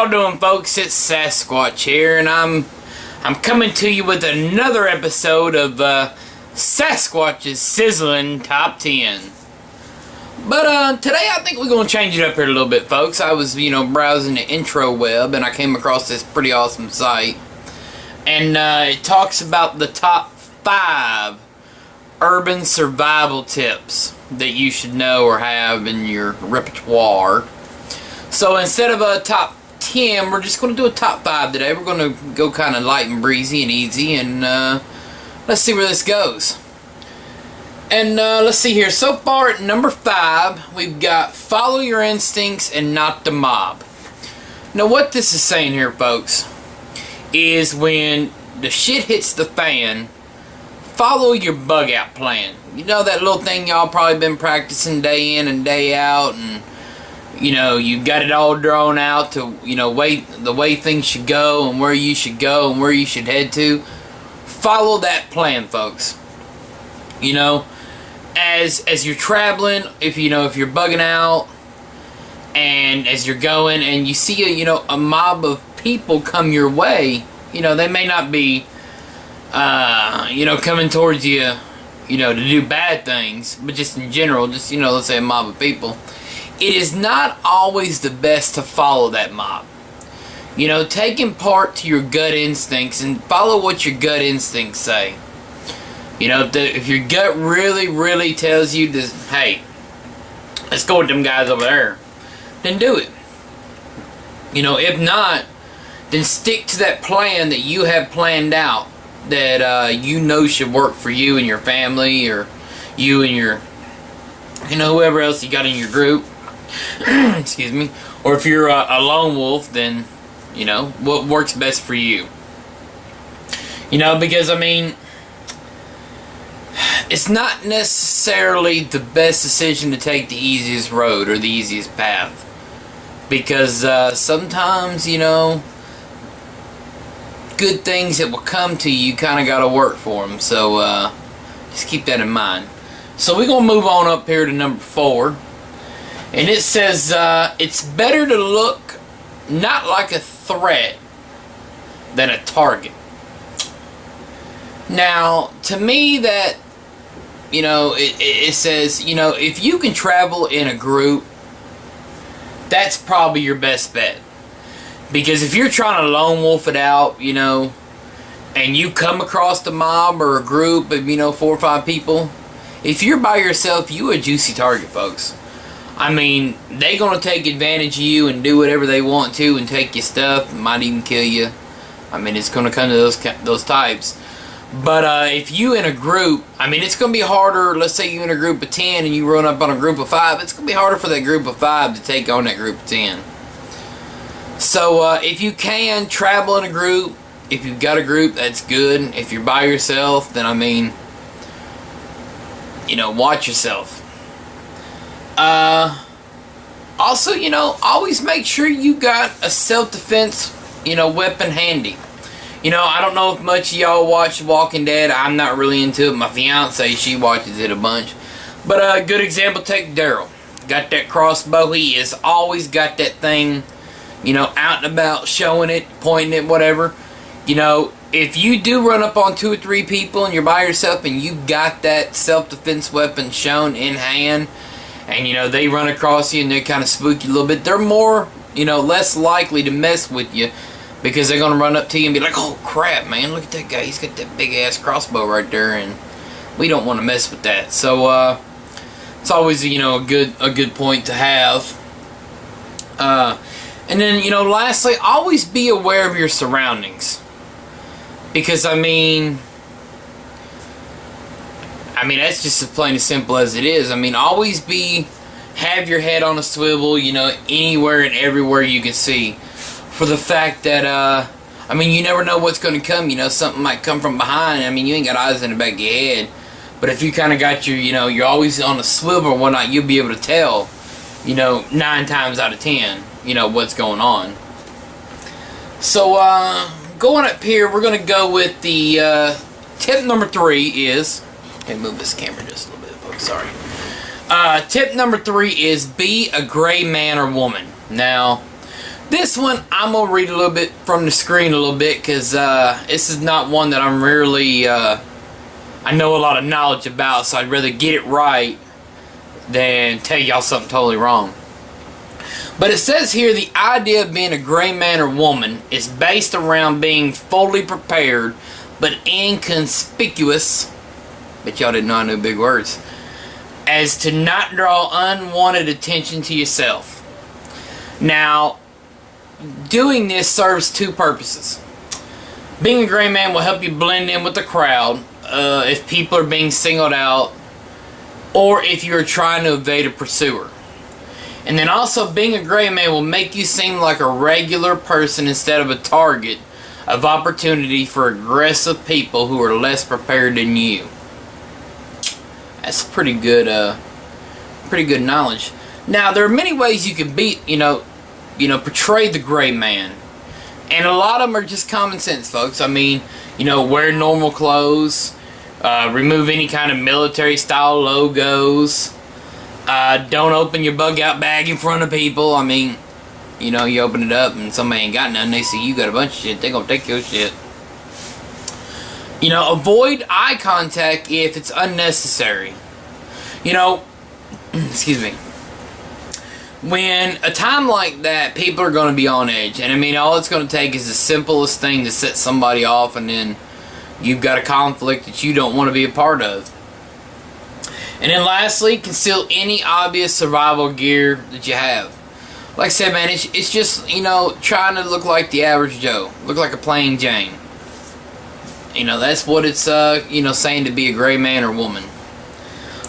y'all doing, folks? It's Sasquatch here, and I'm coming to you with another episode of Sasquatch's Sizzling Top 10. But today I think we're going to change it up here a little bit, folks. I was, browsing the intro web, and I came across this pretty awesome site. And it talks about the top 5 urban survival tips that you should know or have in your repertoire. So instead of a top 10, we're just going to do a top 5 today. We're going to go kind of light and breezy and easy, and let's see where this goes. And let's see here. So far at number 5, we've got follow your instincts and not the mob. Now what this is saying here, folks, is when the shit hits the fan, follow your bug out plan. You know that little thing y'all probably been practicing day in and day out, and you got it all drawn out to, the way things should go and where you should go and where you should head to. Follow that plan, folks. As you're traveling, if you're bugging out, and as you're going and you see a mob of people come your way, they may not be, coming towards you, to do bad things, but just in general, just, let's say a mob of people. It is not always the best to follow that mob. Taking part to your gut instincts and follow what your gut instincts say. If your gut really tells you this, hey, let's go with them guys over there, then do it. If not, then stick to that plan that you have planned out that should work for you and your family, or you and your, whoever else you got in your group. Excuse me. Or if you're a lone wolf, then what works best for you. Because it's not necessarily the best decision to take the easiest road or the easiest path, because sometimes good things that will come to you kind of got to work for them. So just keep that in mind. So we're gonna move on up here to number 4. And it says, it's better to look not like a threat than a target. Now, to me that, it says, if you can travel in a group, that's probably your best bet. Because if you're trying to lone wolf it out, and you come across the mob or a group of, 4 or 5 people, if you're by yourself, you a juicy target, folks. They gonna take advantage of you and do whatever they want to and take your stuff, might even kill you. It's gonna come to those types. But if you in a group, it's gonna be harder. Let's say you in a group of 10 and you run up on a group of 5. It's gonna be harder for that group of 5 to take on that group of 10. So if you can travel in a group, if you've got a group, that's good. If you're by yourself, then watch yourself. Also, always make sure you got a self-defense, weapon handy. I don't know if much of y'all watch Walking Dead. I'm not really into it. My fiance, she watches it a bunch. But a good example, take Daryl. Got that crossbow. He has always got that thing, out and about, showing it, pointing it, whatever. If you do run up on 2 or 3 people and you're by yourself and you got that self-defense weapon shown in hand, and they run across you and they kind of spook you a little bit, they're more, less likely to mess with you, because they're going to run up to you and be like, oh crap, man, look at that guy, he's got that big ass crossbow right there, and we don't want to mess with that. So it's always a good point to have. And then lastly, always be aware of your surroundings, because that's just as plain as simple as it is. Always have your head on a swivel, anywhere and everywhere you can see. For the fact that, you never know what's going to come. Something might come from behind. You ain't got eyes in the back of your head. But if you kind of got your, you're always on a swivel or whatnot, you'll be able to tell, 9 times out of 10, what's going on. So, going up here, we're going to go with the tip number 3 is... Let me move this camera just a little bit, folks. Sorry. Tip number 3 is be a gray man or woman. Now, This one, I'm going to read a little bit from the screen a little bit, because this is not one that I'm really, I know a lot of knowledge about, so I'd rather get it right than tell y'all something totally wrong. But it says here, the idea of being a gray man or woman is based around being fully prepared, but inconspicuous, but y'all didn't know I knew big words, as to not draw unwanted attention to yourself. Now, doing this serves two purposes. Being a gray man will help you blend in with the crowd if people are being singled out, or if you're trying to evade a pursuer. And then also, being a gray man will make you seem like a regular person instead of a target of opportunity for aggressive people who are less prepared than you. That's pretty good knowledge. Now, there are many ways you can portray the gray man. And a lot of them are just common sense, folks. I mean, wear normal clothes, remove any kind of military style logos, don't open your bug out bag in front of people. I mean, you open it up and somebody ain't got nothing, they see you got a bunch of shit, they gonna take your shit. Avoid eye contact if it's unnecessary. Excuse me. When a time like that, people are going to be on edge. And I mean, all it's going to take is the simplest thing to set somebody off, and then you've got a conflict that you don't want to be a part of. And then lastly, conceal any obvious survival gear that you have. Like I said, man, it's just, trying to look like the average Joe. Look like a plain Jane. That's what it's, saying to be a gray man or woman.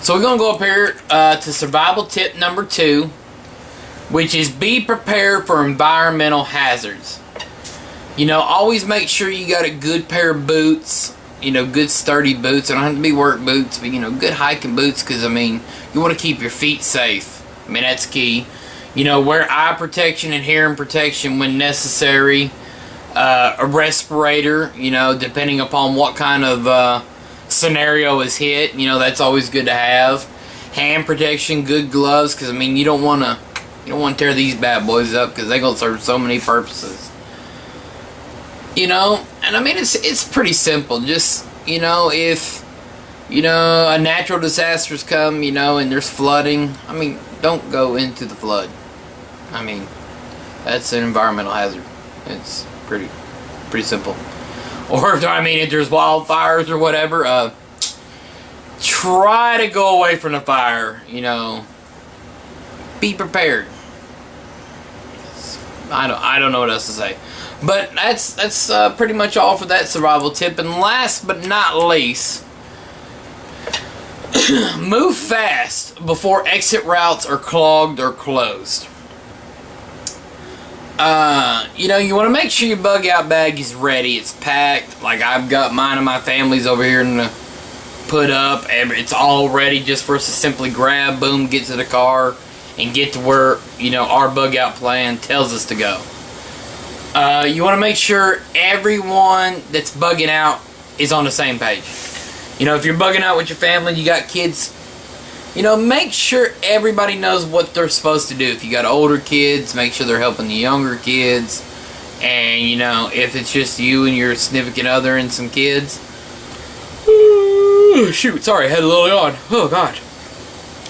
So we're going to go up here to survival tip number 2, which is be prepared for environmental hazards. Always make sure you got a good pair of boots, good sturdy boots. They don't have to be work boots, but good hiking boots, because I mean, you want to keep your feet safe. I mean, that's key. Wear eye protection and hearing protection when necessary. A respirator, depending upon what kind of scenario is hit, that's always good to have. Hand protection, good gloves, because I mean, you don't want to tear these bad boys up, because they're going to serve so many purposes. And I mean, it's pretty simple. Just, if, a natural disaster's come, and there's flooding, I mean, don't go into the flood. I mean, that's an environmental hazard. It's pretty simple. Or, I mean, if there's wildfires or whatever, try to go away from the fire, Be prepared. I don't know what else to say. But that's pretty much all for that survival tip. And last but not least, move fast before exit routes are clogged or closed. You want to make sure your bug out bag is ready. It's packed. Like I've got mine and my family's over here and put up. It's all ready just for us to simply grab, boom, get to the car, and get to where, our bug out plan tells us to go. You want to make sure everyone that's bugging out is on the same page. If you're bugging out with your family, you got kids, make sure everybody knows what they're supposed to do. If you got older kids, make sure they're helping the younger kids. And, if it's just you and your significant other and some kids. Shoot, sorry, I had a little yawn. Oh, God.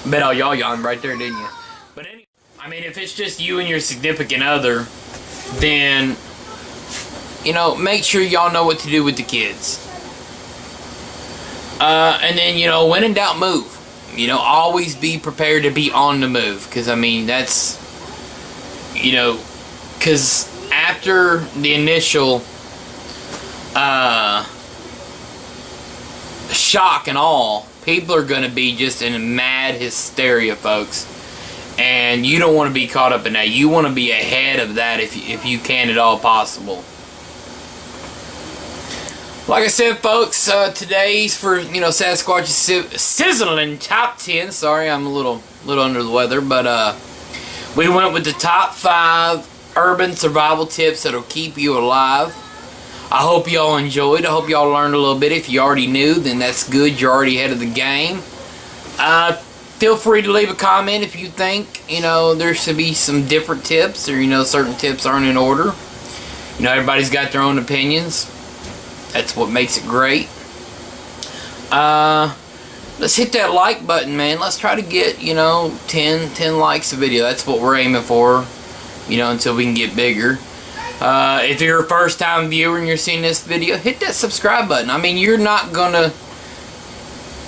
Bet all y'all yawned right there, didn't you? But anyway, I mean, if it's just you and your significant other, then, make sure y'all know what to do with the kids. And then, when in doubt, move. Always be prepared to be on the move. Because, I mean, that's, because after the initial shock and all, people are going to be just in mad hysteria, folks. And you don't want to be caught up in that. You want to be ahead of that if you can at all possible. Like I said, folks, today's for, Sasquatch's Sizzling Top 10. Sorry, I'm a little under the weather. But we went with the top 5 urban survival tips that'll keep you alive. I hope y'all enjoyed. I hope y'all learned a little bit. If you already knew, then that's good. You're already ahead of the game. Feel free to leave a comment if you think, there should be some different tips, or, certain tips aren't in order. Everybody's got their own opinions. That's what makes it great. Let's hit that like button, man. Let's try to get, 10 likes a video. That's what we're aiming for, until we can get bigger. If you're a first time viewer and you're seeing this video, hit that subscribe button. I mean, you're not gonna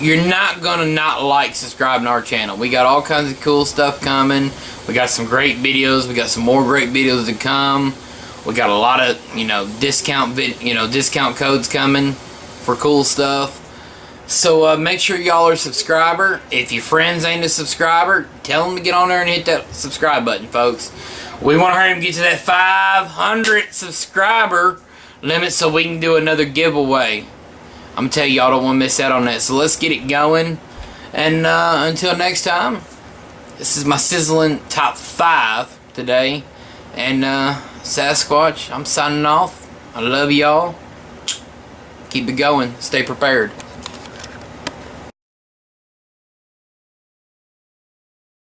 not like subscribing to our channel. We got all kinds of cool stuff coming. We got some great videos. We got some more great videos to come. We got a lot of, discount codes coming for cool stuff. So make sure y'all are a subscriber. If your friends ain't a subscriber, tell them to get on there and hit that subscribe button, folks. We want to hurry and get to that 500 subscriber limit so we can do another giveaway. I'm telling y'all, don't want to miss out on that. So let's get it going. And until next time, this is my Sizzling top 5 today. And Sasquatch, I'm signing off. I love y'all. Keep it going. Stay prepared.